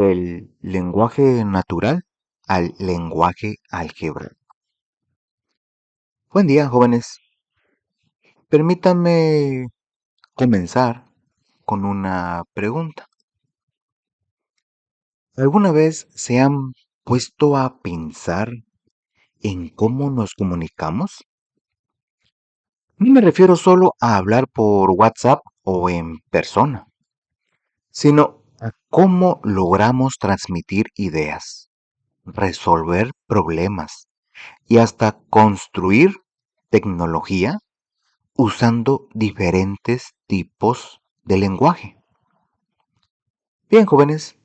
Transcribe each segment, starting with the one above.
Del lenguaje natural al lenguaje álgebra. Buen día, jóvenes. Permítanme comenzar con una pregunta. ¿Alguna vez se han puesto a pensar en cómo nos comunicamos? No me refiero solo a hablar por WhatsApp o en persona, sino a cómo logramos transmitir ideas, resolver problemas y hasta construir tecnología usando diferentes tipos de lenguaje. Bien, jóvenes,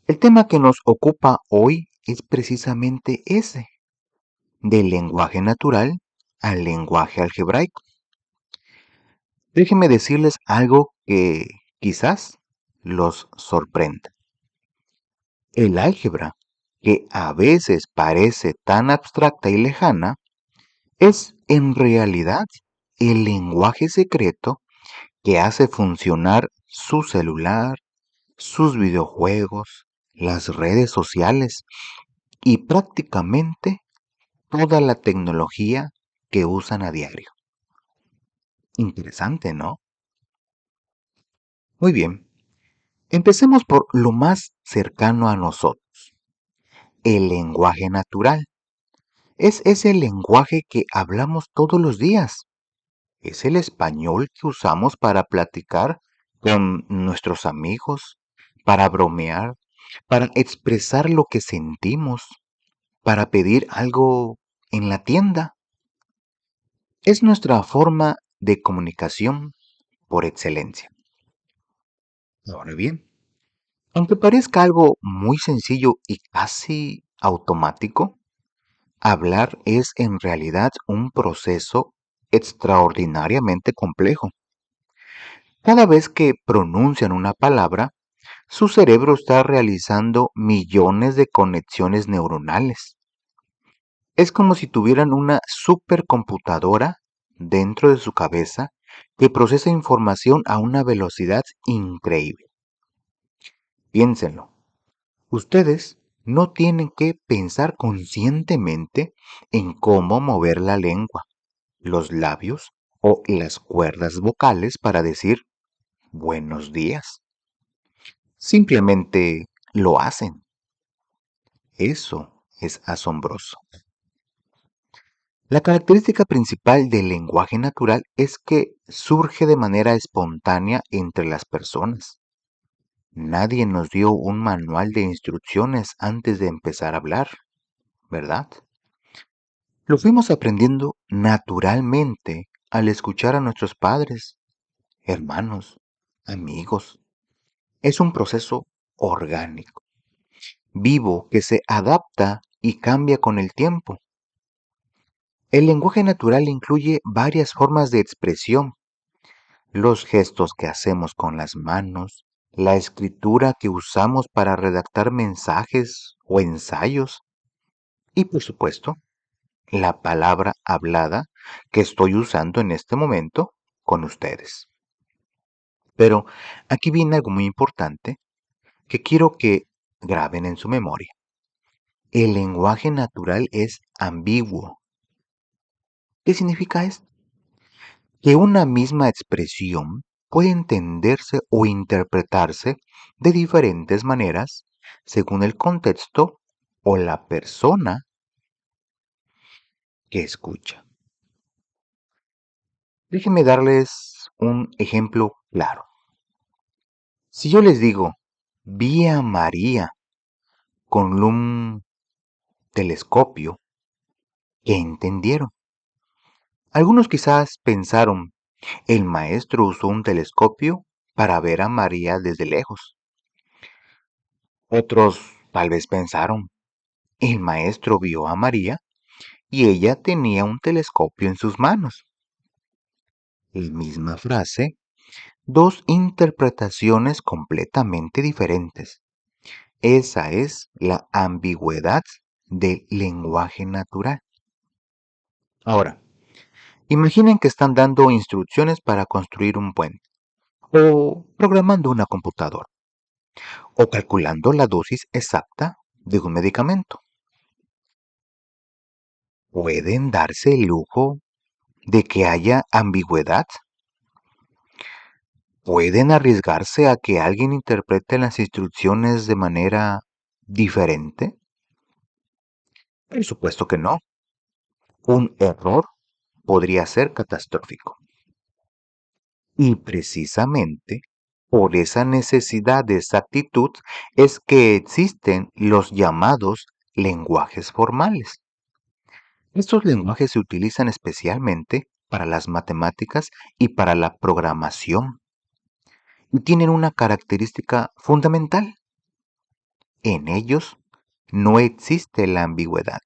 el tema que nos ocupa hoy es precisamente ese, del lenguaje natural al lenguaje algebraico. Déjenme decirles algo que quizás los sorprenda. El álgebra, que a veces parece tan abstracta y lejana, es en realidad el lenguaje secreto que hace funcionar su celular, sus videojuegos, las redes sociales y prácticamente toda la tecnología que usan a diario. Interesante, ¿no? Muy bien, empecemos por lo más cercano a nosotros, el lenguaje natural. Es ese lenguaje que hablamos todos los días. Es el español que usamos para platicar con nuestros amigos, para bromear, para expresar lo que sentimos, para pedir algo en la tienda. Es nuestra forma de comunicación por excelencia. Ahora bien, aunque parezca algo muy sencillo y casi automático, hablar es en realidad un proceso extraordinariamente complejo. Cada vez que pronuncian una palabra, su cerebro está realizando millones de conexiones neuronales. Es como si tuvieran una supercomputadora dentro de su cabeza que procesa información a una velocidad increíble. Piénsenlo. Ustedes no tienen que pensar conscientemente en cómo mover la lengua, los labios o las cuerdas vocales para decir buenos días. Simplemente lo hacen. Eso es asombroso. La característica principal del lenguaje natural es que surge de manera espontánea entre las personas. Nadie nos dio un manual de instrucciones antes de empezar a hablar, ¿verdad? Lo fuimos aprendiendo naturalmente al escuchar a nuestros padres, hermanos, amigos. Es un proceso orgánico, vivo, que se adapta y cambia con el tiempo. El lenguaje natural incluye varias formas de expresión, los gestos que hacemos con las manos, la escritura que usamos para redactar mensajes o ensayos y, por supuesto, la palabra hablada que estoy usando en este momento con ustedes. Pero aquí viene algo muy importante que quiero que graben en su memoria. El lenguaje natural es ambiguo. ¿Qué significa esto? Que una misma expresión puede entenderse o interpretarse de diferentes maneras según el contexto o la persona que escucha. Déjenme darles un ejemplo claro. Si yo les digo, vi a María con un telescopio, ¿qué entendieron? Algunos quizás pensaron, el maestro usó un telescopio para ver a María desde lejos. Otros tal vez pensaron, el maestro vio a María y ella tenía un telescopio en sus manos. La misma frase, dos interpretaciones completamente diferentes. Esa es la ambigüedad del lenguaje natural. Ahora, imaginen que están dando instrucciones para construir un puente o programando una computadora. o calculando la dosis exacta de un medicamento. ¿Pueden darse el lujo de que haya ambigüedad? ¿Pueden arriesgarse a que alguien interprete las instrucciones de manera diferente? Por supuesto que no. Un error podría ser catastrófico. Y precisamente por esa necesidad de exactitud es que existen los llamados lenguajes formales. Estos lenguajes se utilizan especialmente para las matemáticas y para la programación y tienen una característica fundamental. En ellos no existe la ambigüedad.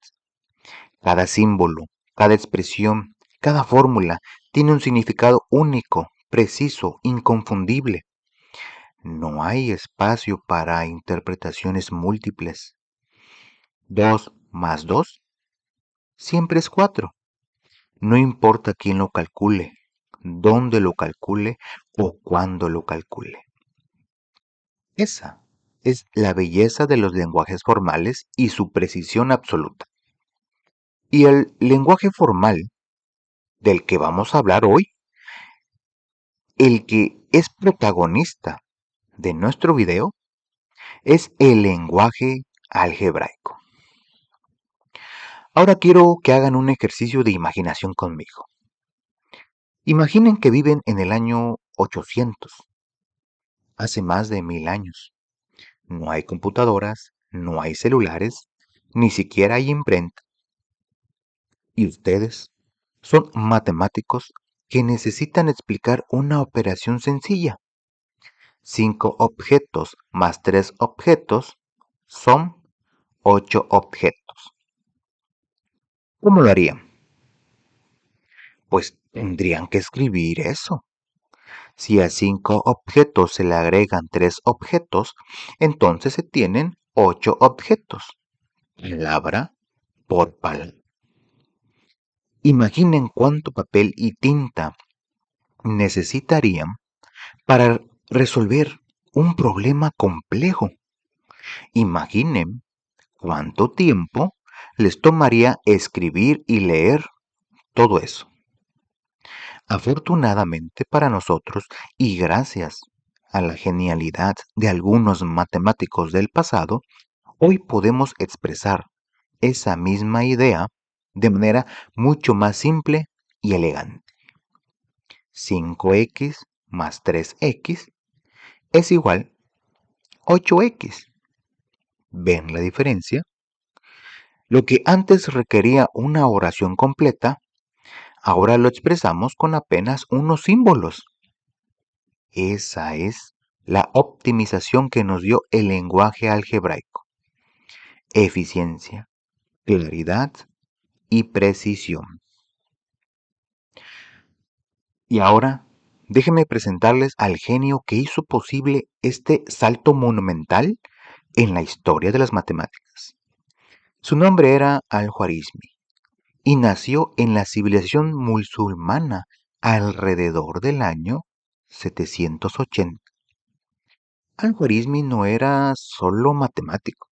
Cada símbolo, cada expresión, cada fórmula tiene un significado único, preciso, inconfundible. No hay espacio para interpretaciones múltiples. 2 más 2 siempre es 4. No importa quién lo calcule, dónde lo calcule o cuándo lo calcule. Esa es la belleza de los lenguajes formales y su precisión absoluta. Y el lenguaje formal del que vamos a hablar hoy, el que es protagonista de nuestro video, es el lenguaje algebraico. Ahora quiero que hagan un ejercicio de imaginación conmigo. Imaginen que viven en el año 800, hace más de 1000 años. No hay computadoras, no hay celulares, ni siquiera hay imprenta. Y ustedes son matemáticos que necesitan explicar una operación sencilla. 5 objetos más 3 objetos son 8 objetos. ¿Cómo lo harían? Pues tendrían que escribir eso. Si a 5 objetos se le agregan 3 objetos, entonces se tienen 8 objetos, palabra por palabra. Imaginen cuánto papel y tinta necesitarían para resolver un problema complejo. Imaginen cuánto tiempo les tomaría escribir y leer todo eso. Afortunadamente para nosotros, y gracias a la genialidad de algunos matemáticos del pasado, hoy podemos expresar esa misma idea de manera mucho más simple y elegante. 5x más 3x es igual a 8x. ¿Ven la diferencia? Lo que antes requería una oración completa, ahora lo expresamos con apenas unos símbolos. Esa es la optimización que nos dio el lenguaje algebraico. Eficiencia, claridad y precisión. Y ahora, déjenme presentarles al genio que hizo posible este salto monumental en la historia de las matemáticas. Su nombre era Al-Khwarizmi y nació en la civilización musulmana alrededor del año 780. Al-Khwarizmi no era solo matemático,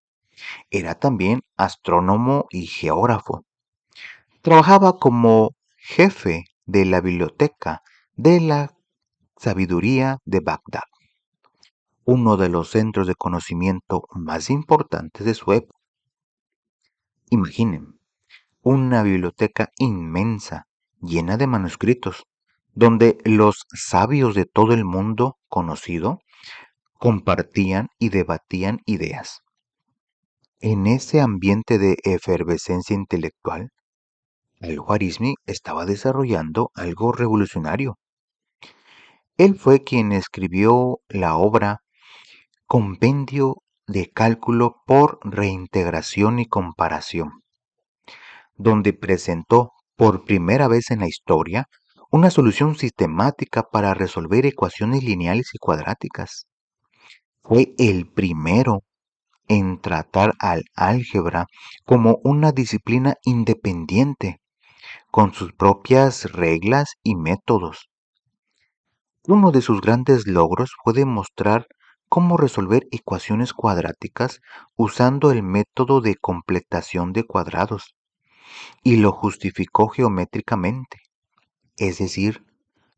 era también astrónomo y geógrafo. Trabajaba como jefe de la biblioteca de la sabiduría de Bagdad, uno de los centros de conocimiento más importantes de su época. Imaginen, una biblioteca inmensa, llena de manuscritos, donde los sabios de todo el mundo conocido compartían y debatían ideas. En ese ambiente de efervescencia intelectual, Al-Khwarizmi estaba desarrollando algo revolucionario. Él fue quien escribió la obra Compendio de Cálculo por Reintegración y Comparación, donde presentó por primera vez en la historia una solución sistemática para resolver ecuaciones lineales y cuadráticas. Fue el primero en tratar al álgebra como una disciplina independiente, con sus propias reglas y métodos. Uno de sus grandes logros fue demostrar cómo resolver ecuaciones cuadráticas usando el método de completación de cuadrados y lo justificó geométricamente, es decir,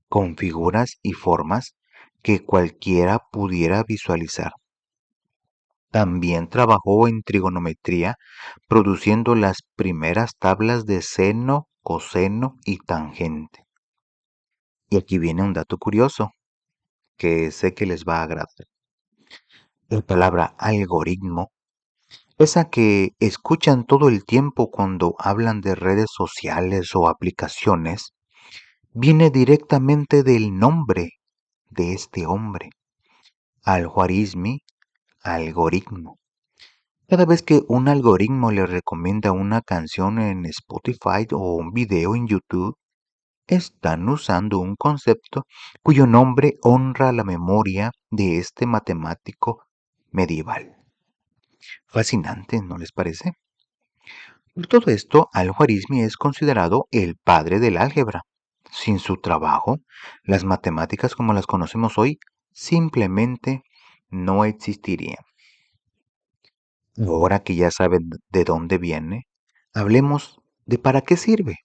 con figuras y formas que cualquiera pudiera visualizar. También trabajó en trigonometría, produciendo las primeras tablas de seno, coseno y tangente. Y aquí viene un dato curioso que sé que les va a agradar. La palabra algoritmo, esa que escuchan todo el tiempo cuando hablan de redes sociales o aplicaciones, viene directamente del nombre de este hombre, Al-Khwarizmi, algoritmo. Cada vez que un algoritmo le recomienda una canción en Spotify o un video en YouTube, están usando un concepto cuyo nombre honra la memoria de este matemático medieval. Fascinante, ¿no les parece? Por todo esto, Al-Khwarizmi es considerado el padre del álgebra. Sin su trabajo, las matemáticas como las conocemos hoy simplemente no existirían. Ahora que ya saben de dónde viene, hablemos de para qué sirve.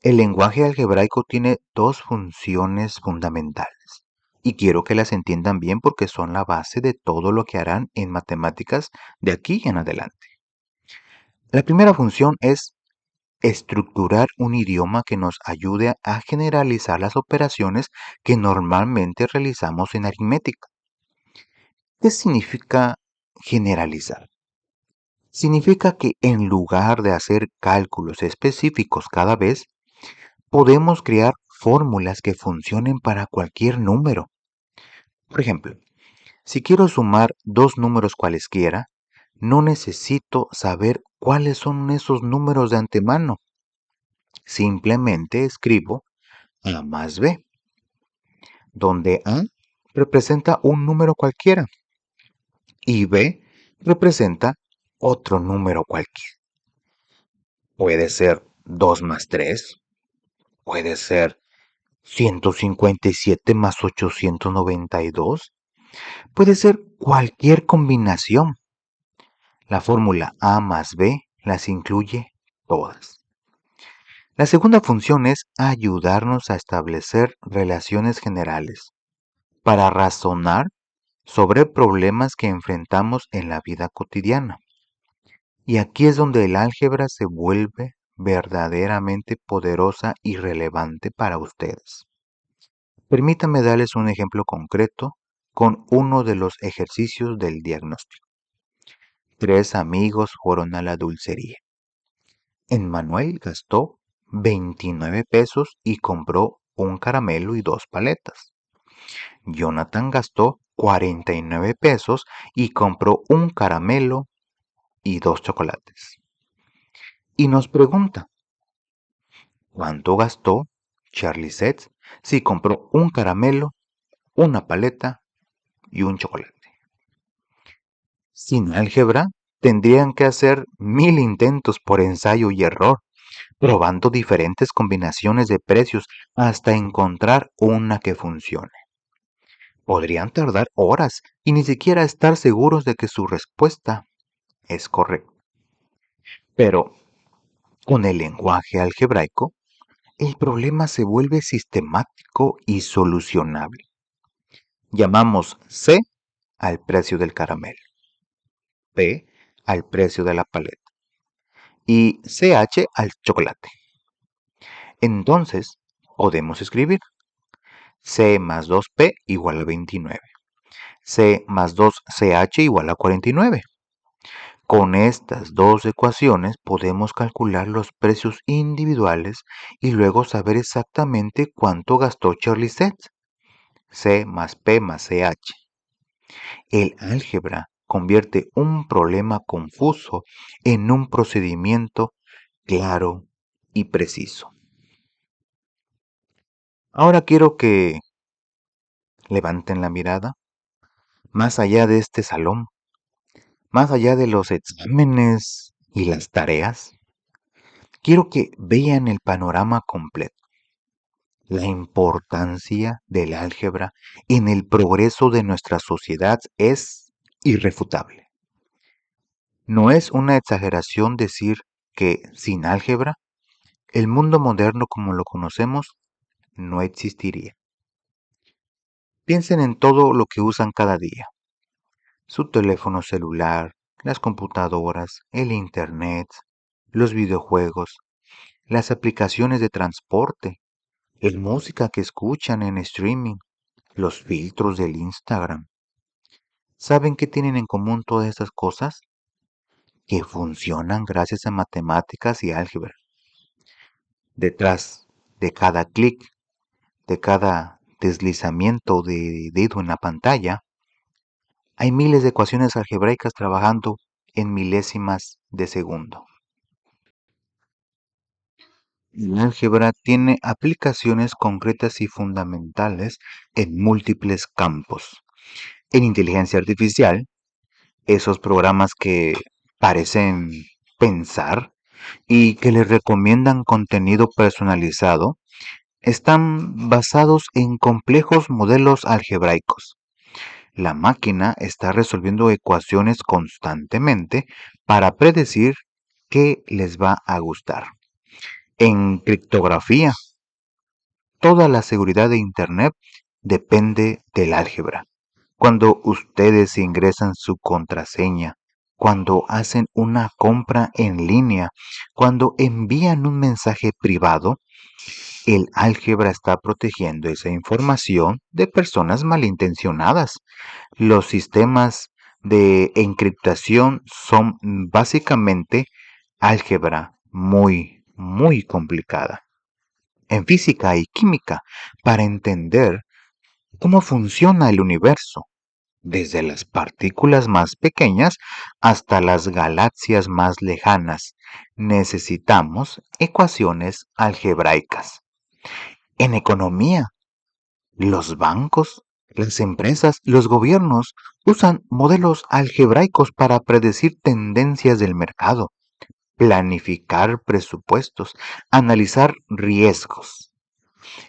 El lenguaje algebraico tiene dos funciones fundamentales y quiero que las entiendan bien porque son la base de todo lo que harán en matemáticas de aquí en adelante. La primera función es estructurar un idioma que nos ayude a generalizar las operaciones que normalmente realizamos en aritmética. ¿Qué significa generalizar? Significa que en lugar de hacer cálculos específicos cada vez, podemos crear fórmulas que funcionen para cualquier número. Por ejemplo, si quiero sumar dos números cualesquiera, no necesito saber cuáles son esos números de antemano. Simplemente escribo A más B, donde A representa un número cualquiera y B representa otro número cualquiera. Puede ser 2 más 3, puede ser 157 más 892, puede ser cualquier combinación. La fórmula A más B las incluye todas. La segunda función es ayudarnos a establecer relaciones generales para razonar sobre problemas que enfrentamos en la vida cotidiana. Y aquí es donde el álgebra se vuelve verdaderamente poderosa y relevante para ustedes. Permítanme darles un ejemplo concreto con uno de los ejercicios del diagnóstico. Tres amigos fueron a la dulcería. Emmanuel gastó 29 pesos y compró un caramelo y dos paletas. Jonathan gastó 49 pesos y compró un caramelo y dos chocolates. Y nos pregunta, ¿cuánto gastó Charlie Sets si compró un caramelo, una paleta y un chocolate? Sin álgebra, tendrían que hacer 1000 intentos por ensayo y error, probando diferentes combinaciones de precios hasta encontrar una que funcione. Podrían tardar horas y ni siquiera estar seguros de que su respuesta es correcta. Pero con el lenguaje algebraico, el problema se vuelve sistemático y solucionable. Llamamos C al precio del caramelo, P al precio de la paleta y CH al chocolate. Entonces, podemos escribir C más 2P igual a 29. C más 2CH igual a 49. Con estas dos ecuaciones podemos calcular los precios individuales y luego saber exactamente cuánto gastó Charlie Sets. C más P más CH. El álgebra convierte un problema confuso en un procedimiento claro y preciso. Ahora quiero que levanten la mirada más allá de este salón, más allá de los exámenes y las tareas. Quiero que vean el panorama completo. La importancia del álgebra en el progreso de nuestra sociedad es irrefutable. No es una exageración decir que sin álgebra, el mundo moderno como lo conocemos no existiría. Piensen en todo lo que usan cada día. Su teléfono celular, las computadoras, el Internet, los videojuegos, las aplicaciones de transporte, la música que escuchan en streaming, los filtros del Instagram. ¿Saben qué tienen en común todas estas cosas? Que funcionan gracias a matemáticas y álgebra. Detrás de cada clic, de cada deslizamiento de dedo en la pantalla, hay miles de ecuaciones algebraicas trabajando en milésimas de segundo. El álgebra tiene aplicaciones concretas y fundamentales en múltiples campos. En inteligencia artificial, esos programas que parecen pensar y que les recomiendan contenido personalizado, están basados en complejos modelos algebraicos. La máquina está resolviendo ecuaciones constantemente para predecir qué les va a gustar. En criptografía, toda la seguridad de Internet depende del álgebra. Cuando ustedes ingresan su contraseña, cuando hacen una compra en línea, cuando envían un mensaje privado, el álgebra está protegiendo esa información de personas malintencionadas. Los sistemas de encriptación son básicamente álgebra muy complicada. En física y química, para entender cómo funciona el universo, desde las partículas más pequeñas hasta las galaxias más lejanas, necesitamos ecuaciones algebraicas. En economía, los bancos, las empresas, los gobiernos usan modelos algebraicos para predecir tendencias del mercado, planificar presupuestos, analizar riesgos.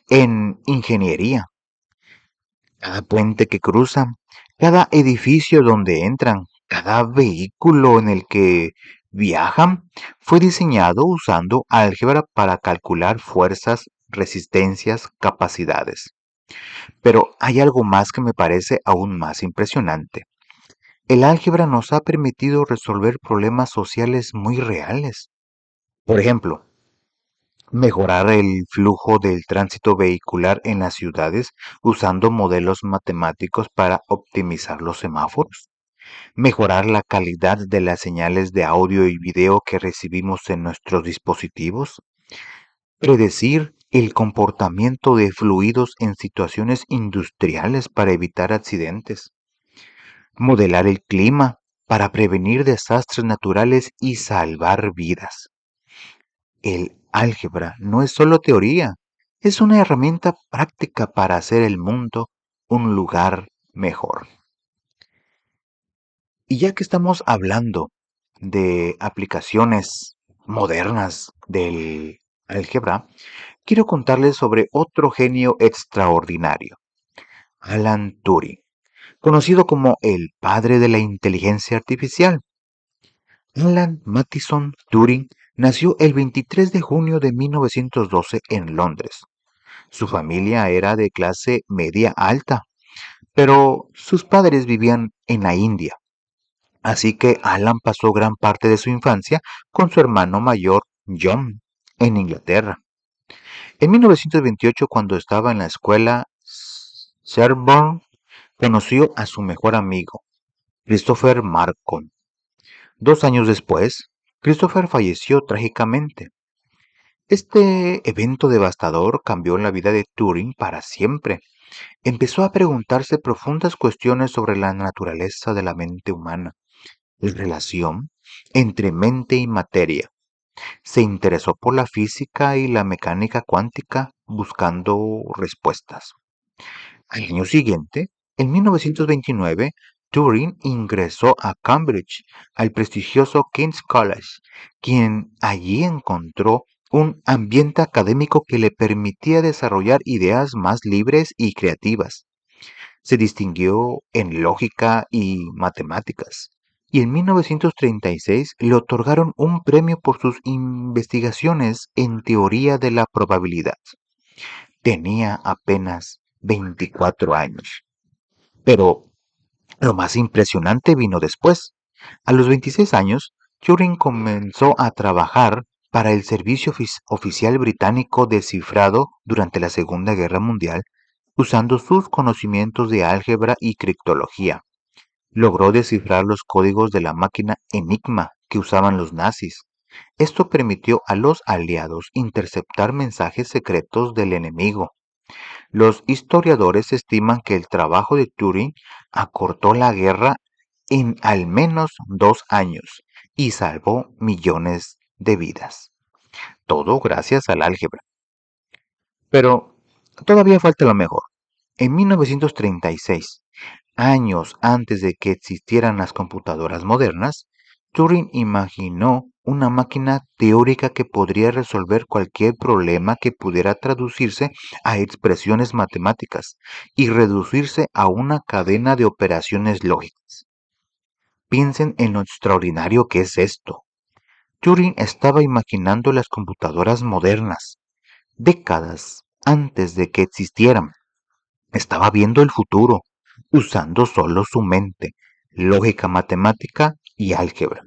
En ingeniería, cada puente que cruzan, cada edificio donde entran, cada vehículo en el que viajan, fue diseñado usando álgebra para calcular fuerzas, resistencias, capacidades. Pero hay algo más que me parece aún más impresionante. El álgebra nos ha permitido resolver problemas sociales muy reales. Por ejemplo, mejorar el flujo del tránsito vehicular en las ciudades usando modelos matemáticos para optimizar los semáforos. Mejorar la calidad de las señales de audio y video que recibimos en nuestros dispositivos. Predecir el comportamiento de fluidos en situaciones industriales para evitar accidentes. Modelar el clima para prevenir desastres naturales y salvar vidas. El álgebra no es solo teoría, es una herramienta práctica para hacer el mundo un lugar mejor. Y ya que estamos hablando de aplicaciones modernas del álgebra, quiero contarles sobre otro genio extraordinario, Alan Turing, conocido como el padre de la inteligencia artificial. Alan Mathison Turing nació el 23 de junio de 1912 en Londres. Su familia era de clase media alta, pero sus padres vivían en la India. Así que Alan pasó gran parte de su infancia con su hermano mayor, John, en Inglaterra. En 1928, cuando estaba en la escuela Sherborne, conoció a su mejor amigo, Christopher Marcon. 2 años después, Christopher falleció trágicamente. Este evento devastador cambió la vida de Turing para siempre. Empezó a preguntarse profundas cuestiones sobre la naturaleza de la mente humana, la relación entre mente y materia. Se interesó por la física y la mecánica cuántica buscando respuestas. Al año siguiente, en 1929, Turing ingresó a Cambridge, al prestigioso King's College, quien allí encontró un ambiente académico que le permitía desarrollar ideas más libres y creativas. Se distinguió en lógica y matemáticas, y en 1936 le otorgaron un premio por sus investigaciones en teoría de la probabilidad. Tenía apenas 24 años. Pero lo más impresionante vino después. A los 26 años, Turing comenzó a trabajar para el Servicio Oficial Británico de Cifrado durante la Segunda Guerra Mundial, usando sus conocimientos de álgebra y criptología. Logró descifrar los códigos de la máquina Enigma que usaban los nazis. Esto permitió a los aliados interceptar mensajes secretos del enemigo. Los historiadores estiman que el trabajo de Turing acortó la guerra en al menos 2 años y salvó millones de vidas. Todo gracias al álgebra. Pero todavía falta lo mejor. En 1936, años antes de que existieran las computadoras modernas, Turing imaginó una máquina teórica que podría resolver cualquier problema que pudiera traducirse a expresiones matemáticas y reducirse a una cadena de operaciones lógicas. Piensen en lo extraordinario que es esto. Turing estaba imaginando las computadoras modernas, décadas antes de que existieran. Estaba viendo el futuro, usando solo su mente, lógica matemática y álgebra.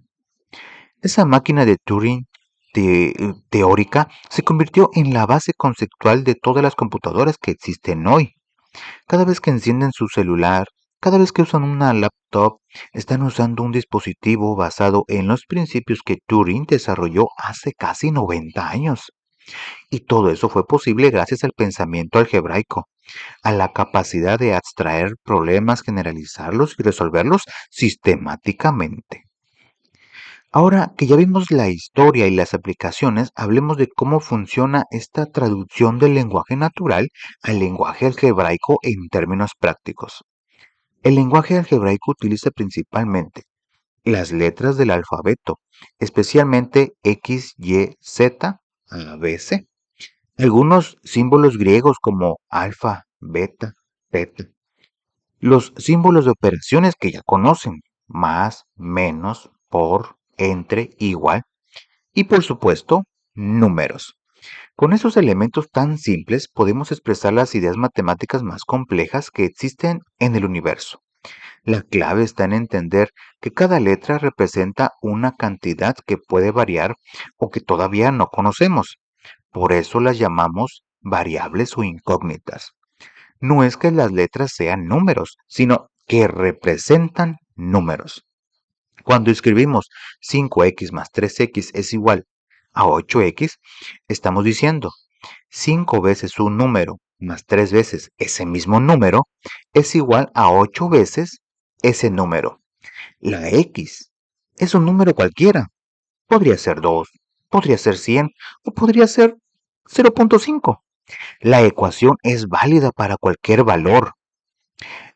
Esa máquina de Turing teórica se convirtió en la base conceptual de todas las computadoras que existen hoy. Cada vez que encienden su celular, cada vez que usan una laptop, están usando un dispositivo basado en los principios que Turing desarrolló hace casi 90 años. Y todo eso fue posible gracias al pensamiento algebraico, a la capacidad de abstraer problemas, generalizarlos y resolverlos sistemáticamente. Ahora que ya vimos la historia y las aplicaciones, hablemos de cómo funciona esta traducción del lenguaje natural al lenguaje algebraico en términos prácticos. El lenguaje algebraico utiliza principalmente las letras del alfabeto, especialmente X, Y, Z, A, B, C. Algunos símbolos griegos como alfa, beta, teta. Los símbolos de operaciones que ya conocen, más, menos, por, entre, igual. Y por supuesto, números. Con esos elementos tan simples podemos expresar las ideas matemáticas más complejas que existen en el universo. La clave está en entender que cada letra representa una cantidad que puede variar o que todavía no conocemos. Por eso las llamamos variables o incógnitas. No es que las letras sean números, sino que representan números. Cuando escribimos 5x más 3x es igual a 8x, estamos diciendo 5 veces un número más 3 veces ese mismo número es igual a 8 veces ese número. La x es un número cualquiera. Podría ser 2, podría ser 100 o podría ser 0.5. La ecuación es válida para cualquier valor.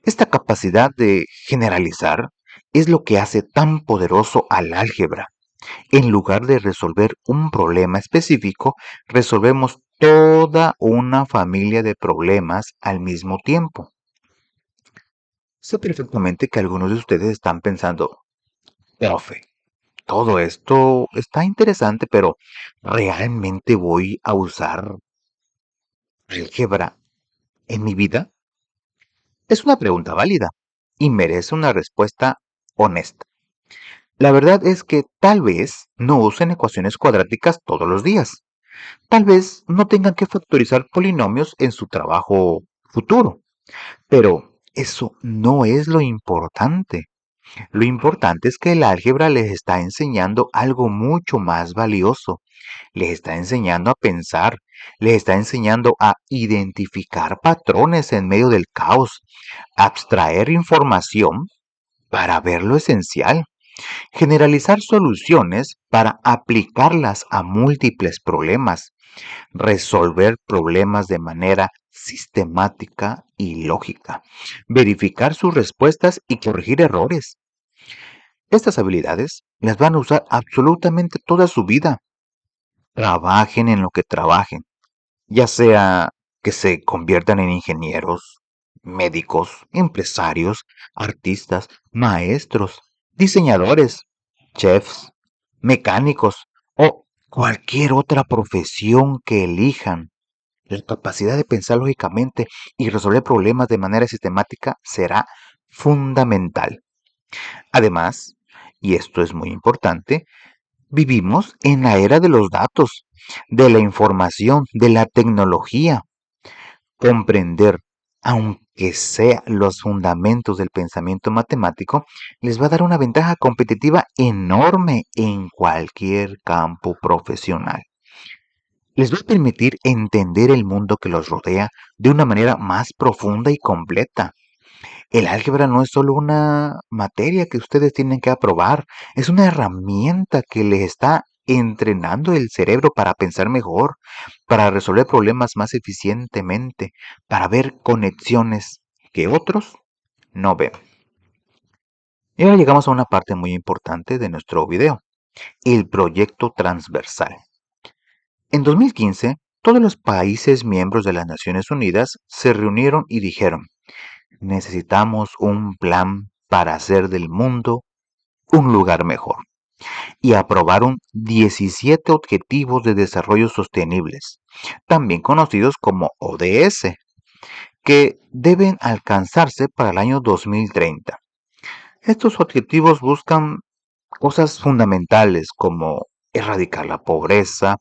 Esta capacidad de generalizar es lo que hace tan poderoso al álgebra. En lugar de resolver un problema específico, resolvemos toda una familia de problemas al mismo tiempo. Sé perfectamente que algunos de ustedes están pensando, profe, todo esto está interesante, pero ¿realmente voy a usar álgebra en mi vida? Es una pregunta válida y merece una respuesta honesta. La verdad es que tal vez no usen ecuaciones cuadráticas todos los días. Tal vez no tengan que factorizar polinomios en su trabajo futuro. Pero eso no es lo importante. Lo importante es que el álgebra les está enseñando algo mucho más valioso. Les está enseñando a pensar, les está enseñando a identificar patrones en medio del caos, abstraer información para ver lo esencial, generalizar soluciones para aplicarlas a múltiples problemas, resolver problemas de manera sistemática y lógica, verificar sus respuestas y corregir errores. Estas habilidades las van a usar absolutamente toda su vida. trabajen en lo que trabajen, ya sea que se conviertan en ingenieros, médicos, empresarios, artistas, maestros, diseñadores, chefs, mecánicos o cualquier otra profesión que elijan. La capacidad de pensar lógicamente y resolver problemas de manera sistemática será fundamental. Además, y esto es muy importante, vivimos en la era de los datos, de la información, de la tecnología. Comprender, aunque sea los fundamentos del pensamiento matemático, les va a dar una ventaja competitiva enorme en cualquier campo profesional. Les va a permitir entender el mundo que los rodea de una manera más profunda y completa. El álgebra no es solo una materia que ustedes tienen que aprobar, es una herramienta que les está entrenando el cerebro para pensar mejor, para resolver problemas más eficientemente, para ver conexiones que otros no ven. Y ahora llegamos a una parte muy importante de nuestro video, el proyecto transversal. En 2015, todos los países miembros de las Naciones Unidas se reunieron y dijeron: necesitamos un plan para hacer del mundo un lugar mejor. Y aprobaron 17 Objetivos de Desarrollo Sostenibles, también conocidos como ODS, que deben alcanzarse para el año 2030. Estos objetivos buscan cosas fundamentales como erradicar la pobreza,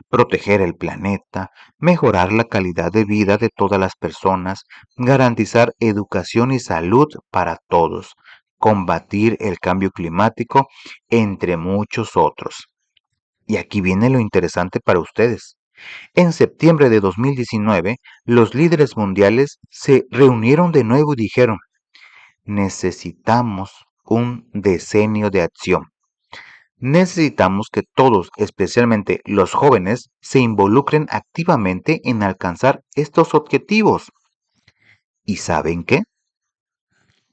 proteger el planeta, mejorar la calidad de vida de todas las personas, garantizar educación y salud para todos, combatir el cambio climático, entre muchos otros. Y aquí viene lo interesante para ustedes. En septiembre de 2019, los líderes mundiales se reunieron de nuevo y dijeron: necesitamos un decenio de acción. Necesitamos que todos, especialmente los jóvenes, se involucren activamente en alcanzar estos objetivos. ¿Y saben qué?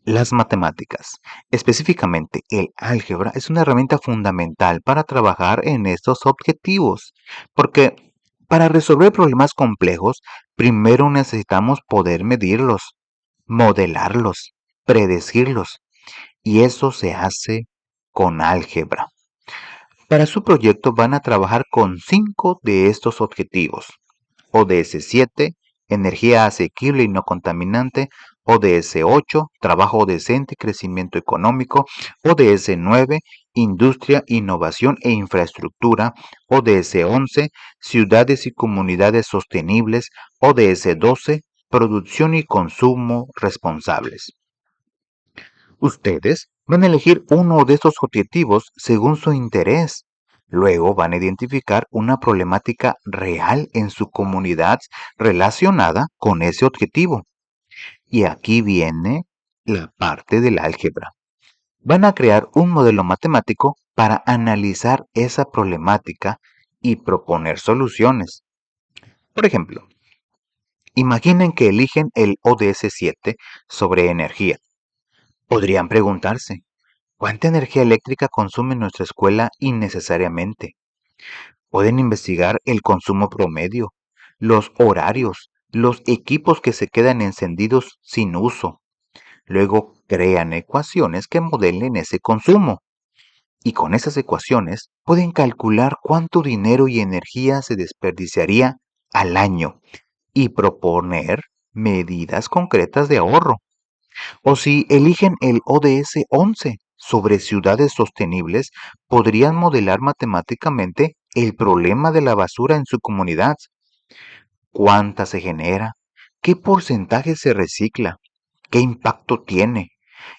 Las matemáticas, específicamente el álgebra, es una herramienta fundamental para trabajar en estos objetivos, porque para resolver problemas complejos, primero necesitamos poder medirlos, modelarlos, predecirlos, y eso se hace con álgebra. Para su proyecto van a trabajar con 5 de estos objetivos: ODS 7, energía asequible y no contaminante; ODS 8, trabajo decente y crecimiento económico; ODS 9, industria, innovación e infraestructura; ODS 11, ciudades y comunidades sostenibles; ODS 12, producción y consumo responsables. Ustedes van a elegir uno de estos objetivos según su interés. Luego van a identificar una problemática real en su comunidad relacionada con ese objetivo. Y aquí viene la parte del álgebra. Van a crear un modelo matemático para analizar esa problemática y proponer soluciones. Por ejemplo, imaginen que eligen el ODS 7 sobre energía. Podrían preguntarse: ¿cuánta energía eléctrica consume nuestra escuela innecesariamente? Pueden investigar el consumo promedio, los horarios, los equipos que se quedan encendidos sin uso. Luego crean ecuaciones que modelen ese consumo. Y con esas ecuaciones pueden calcular cuánto dinero y energía se desperdiciaría al año y proponer medidas concretas de ahorro. O si eligen el ODS 11 sobre ciudades sostenibles, podrían modelar matemáticamente el problema de la basura en su comunidad. ¿Cuánta se genera? ¿Qué porcentaje se recicla? ¿Qué impacto tiene?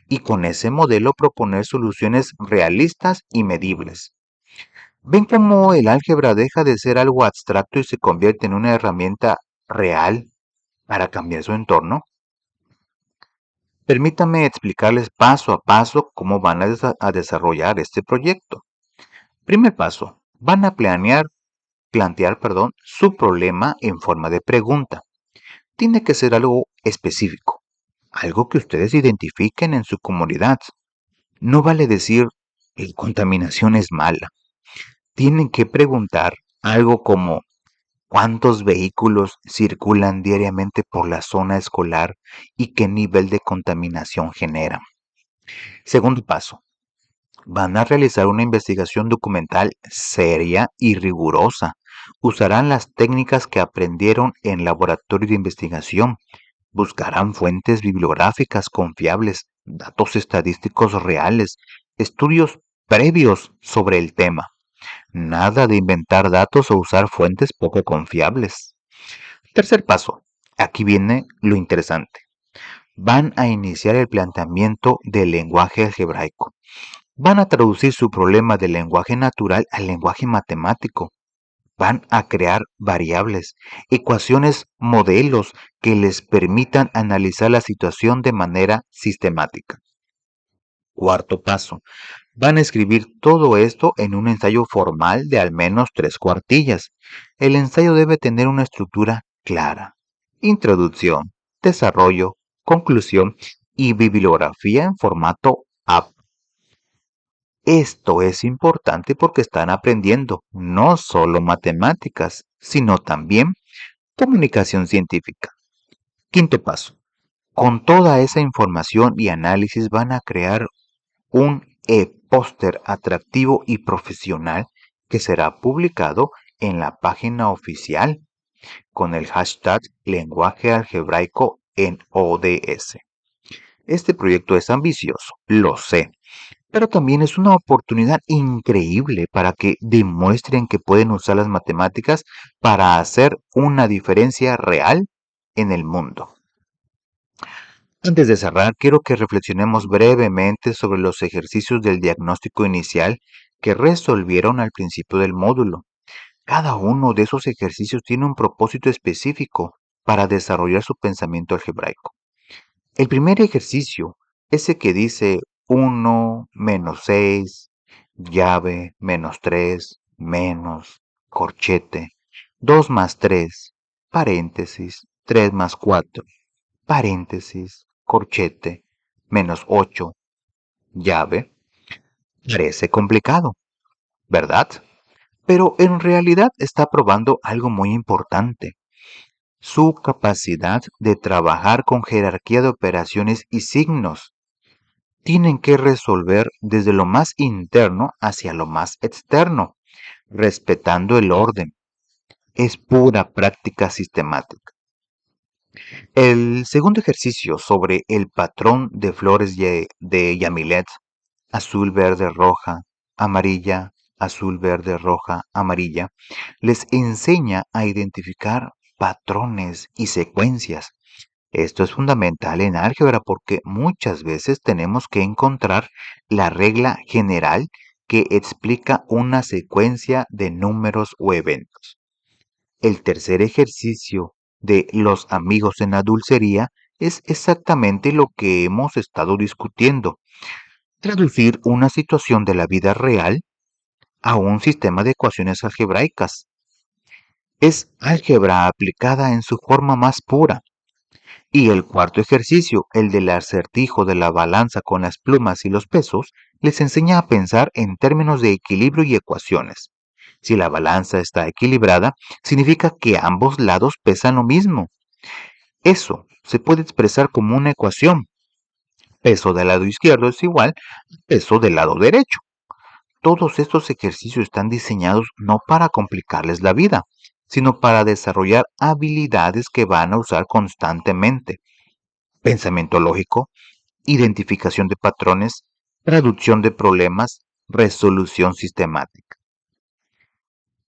Y con ese modelo proponer soluciones realistas y medibles. ¿Ven cómo el álgebra deja de ser algo abstracto y se convierte en una herramienta real para cambiar su entorno? Permítanme explicarles paso a paso cómo van a desarrollar este proyecto. Primer paso, van a plantear su problema en forma de pregunta. Tiene que ser algo específico, algo que ustedes identifiquen en su comunidad. No vale decir: la contaminación es mala. Tienen que preguntar: Algo como cuántos vehículos circulan diariamente por la zona escolar y qué nivel de contaminación generan. Segundo paso, van a realizar una investigación documental seria y rigurosa. Usarán las técnicas que aprendieron en laboratorio de investigación. Buscarán fuentes bibliográficas confiables, datos estadísticos reales, estudios previos sobre el tema. Nada de inventar datos o usar fuentes poco confiables. Tercer paso. Aquí viene lo interesante. Van a iniciar el planteamiento del lenguaje algebraico. Van a traducir su problema del lenguaje natural al lenguaje matemático. Van a crear variables, ecuaciones, modelos que les permitan analizar la situación de manera sistemática. Cuarto paso. Van a escribir todo esto en un ensayo formal de al menos 3 cuartillas. El ensayo debe tener una estructura clara. Introducción, desarrollo, conclusión y bibliografía en formato AP. Esto es importante porque están aprendiendo no solo matemáticas, sino también comunicación científica. Quinto paso. Con toda esa información y análisis van a crear un e-póster atractivo y profesional que será publicado en la página oficial con el hashtag lenguaje algebraico en ODS. Este proyecto es ambicioso, lo sé, pero también es una oportunidad increíble para que demuestren que pueden usar las matemáticas para hacer una diferencia real en el mundo. Antes de cerrar, quiero que reflexionemos brevemente sobre los ejercicios del diagnóstico inicial que resolvieron al principio del módulo. Cada uno de esos ejercicios tiene un propósito específico para desarrollar su pensamiento algebraico. El primer ejercicio, ese que dice 1 menos 6, llave, menos 3, menos, corchete, 2 más 3, paréntesis, 3 más 4, paréntesis, corchete, menos 8, llave, parece complicado, ¿verdad? Pero en realidad está probando algo muy importante, su capacidad de trabajar con jerarquía de operaciones y signos. Tienen que resolver desde lo más interno hacia lo más externo, respetando el orden. Es pura práctica sistemática. El segundo ejercicio sobre el patrón de flores de Yamilet, azul, verde, roja, amarilla, azul, verde, roja, amarilla, les enseña a identificar patrones y secuencias. Esto es fundamental en álgebra porque muchas veces tenemos que encontrar la regla general que explica una secuencia de números o eventos. El tercer ejercicio de los amigos en la dulcería es exactamente lo que hemos estado discutiendo. Traducir una situación de la vida real a un sistema de ecuaciones algebraicas. Es álgebra aplicada en su forma más pura. Y el cuarto ejercicio, el del acertijo de la balanza con las plumas y los pesos, les enseña a pensar en términos de equilibrio y ecuaciones. Si la balanza está equilibrada, significa que ambos lados pesan lo mismo. Eso se puede expresar como una ecuación. Peso del lado izquierdo es igual a peso del lado derecho. Todos estos ejercicios están diseñados no para complicarles la vida, sino para desarrollar habilidades que van a usar constantemente. Pensamiento lógico, identificación de patrones, traducción de problemas, resolución sistemática.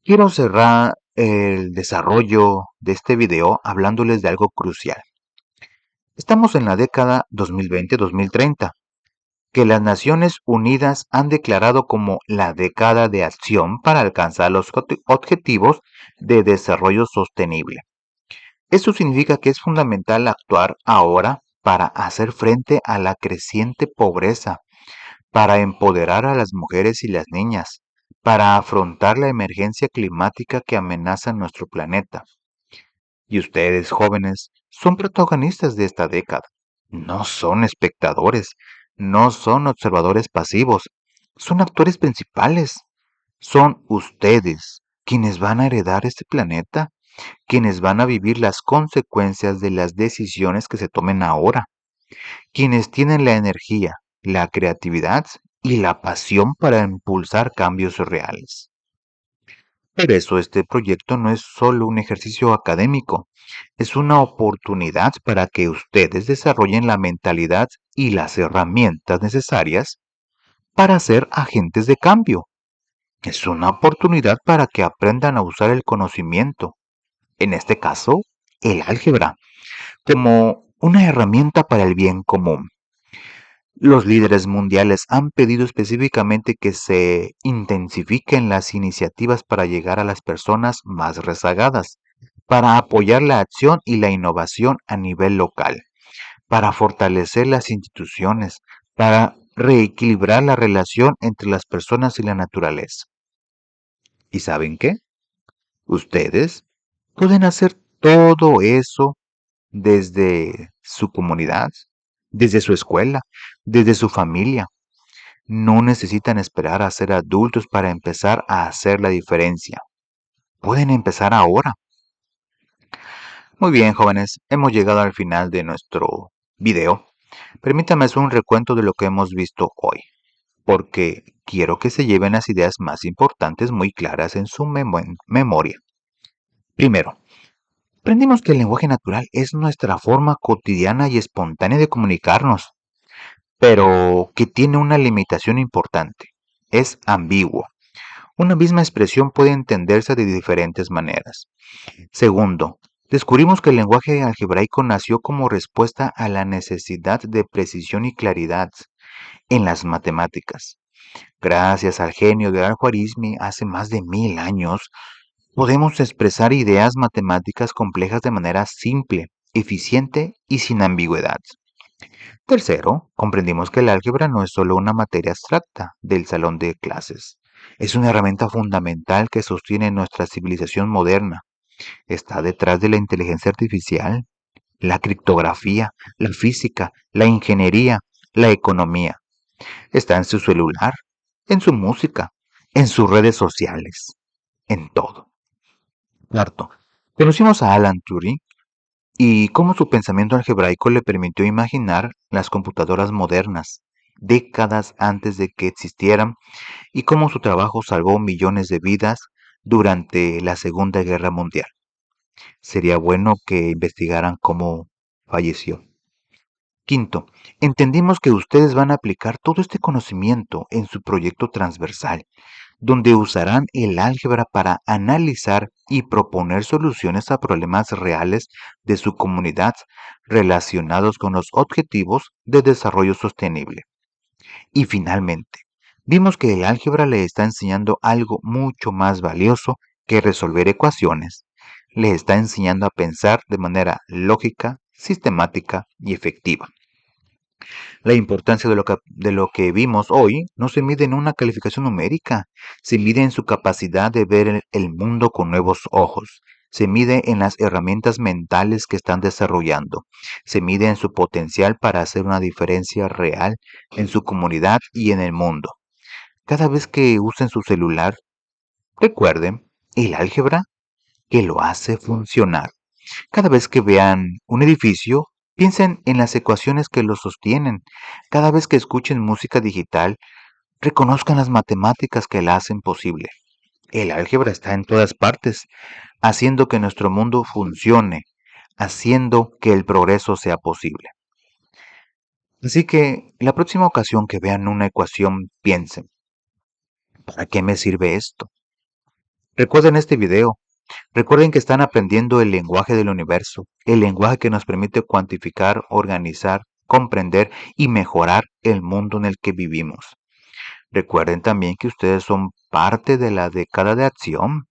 Quiero cerrar el desarrollo de este video hablándoles de algo crucial. Estamos en la década 2020-2030, que las Naciones Unidas han declarado como la década de acción para alcanzar los objetivos de desarrollo sostenible. Esto significa que es fundamental actuar ahora para hacer frente a la creciente pobreza, para empoderar a las mujeres y las niñas, para afrontar la emergencia climática que amenaza nuestro planeta. Y ustedes, jóvenes, son protagonistas de esta década. No son espectadores, no son observadores pasivos, son actores principales. Son ustedes quienes van a heredar este planeta, quienes van a vivir las consecuencias de las decisiones que se tomen ahora, quienes tienen la energía, la creatividad y la pasión para impulsar cambios reales. Por eso este proyecto no es solo un ejercicio académico, es una oportunidad para que ustedes desarrollen la mentalidad y las herramientas necesarias para ser agentes de cambio. Es una oportunidad para que aprendan a usar el conocimiento, en este caso, el álgebra, como una herramienta para el bien común. Los líderes mundiales han pedido específicamente que se intensifiquen las iniciativas para llegar a las personas más rezagadas, para apoyar la acción y la innovación a nivel local, para fortalecer las instituciones, para reequilibrar la relación entre las personas y la naturaleza. ¿Y saben qué? Ustedes pueden hacer todo eso desde su comunidad, desde su escuela, desde su familia. No necesitan esperar a ser adultos para empezar a hacer la diferencia. Pueden empezar ahora. Muy bien, jóvenes, hemos llegado al final de nuestro video. Permítanme hacer un recuento de lo que hemos visto hoy, porque quiero que se lleven las ideas más importantes muy claras en su memoria. Primero, aprendimos que el lenguaje natural es nuestra forma cotidiana y espontánea de comunicarnos, pero que tiene una limitación importante. Es ambiguo. Una misma expresión puede entenderse de diferentes maneras. Segundo, descubrimos que el lenguaje algebraico nació como respuesta a la necesidad de precisión y claridad en las matemáticas. Gracias al genio de Al-Khwarizmi hace más de 1000 años, podemos expresar ideas matemáticas complejas de manera simple, eficiente y sin ambigüedad. Tercero, comprendimos que el álgebra no es solo una materia abstracta del salón de clases. Es una herramienta fundamental que sostiene nuestra civilización moderna. Está detrás de la inteligencia artificial, la criptografía, la física, la ingeniería, la economía. Está en su celular, en su música, en sus redes sociales, en todo. Cuarto, conocimos a Alan Turing y cómo su pensamiento algebraico le permitió imaginar las computadoras modernas, décadas antes de que existieran, y cómo su trabajo salvó millones de vidas durante la Segunda Guerra Mundial. Sería bueno que investigaran cómo falleció. Quinto, entendimos que ustedes van a aplicar todo este conocimiento en su proyecto transversal, donde usarán el álgebra para analizar y proponer soluciones a problemas reales de su comunidad relacionados con los objetivos de desarrollo sostenible. Y finalmente, vimos que el álgebra le está enseñando algo mucho más valioso que resolver ecuaciones. Le está enseñando a pensar de manera lógica, sistemática y efectiva. La importancia de lo que vimos hoy no se mide en una calificación numérica, se mide en su capacidad de ver el mundo con nuevos ojos, se mide en las herramientas mentales que están desarrollando, se mide en su potencial para hacer una diferencia real en su comunidad y en el mundo. Cada vez que usen su celular, recuerden el álgebra que lo hace funcionar. Cada vez que vean un edificio, piensen en las ecuaciones que lo sostienen. Cada vez que escuchen música digital, reconozcan las matemáticas que la hacen posible. El álgebra está en todas partes, haciendo que nuestro mundo funcione, haciendo que el progreso sea posible. Así que la próxima ocasión que vean una ecuación, piensen, ¿para qué me sirve esto? Recuerden este video. Recuerden que están aprendiendo el lenguaje del universo, el lenguaje que nos permite cuantificar, organizar, comprender y mejorar el mundo en el que vivimos. Recuerden también que ustedes son parte de la década de acción,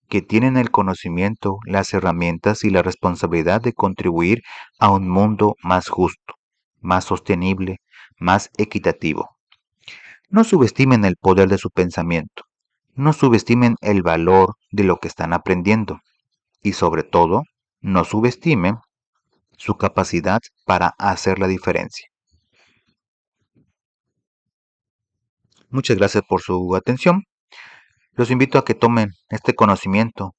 que tienen el conocimiento, las herramientas y la responsabilidad de contribuir a un mundo más justo, más sostenible, más equitativo. No subestimen el poder de su pensamiento. No subestimen el valor de lo que están aprendiendo. Y sobre todo, no subestimen su capacidad para hacer la diferencia. Muchas gracias por su atención. Los invito a que tomen este conocimiento,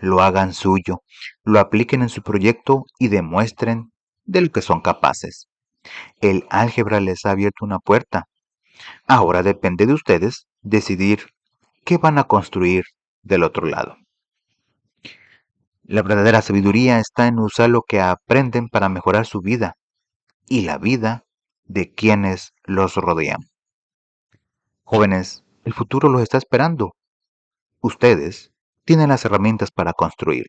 lo hagan suyo, lo apliquen en su proyecto y demuestren de lo que son capaces. El álgebra les ha abierto una puerta. Ahora depende de ustedes decidir qué van a construir del otro lado. La verdadera sabiduría está en usar lo que aprenden para mejorar su vida y la vida de quienes los rodean. Jóvenes, el futuro los está esperando. Ustedes tienen las herramientas para construir.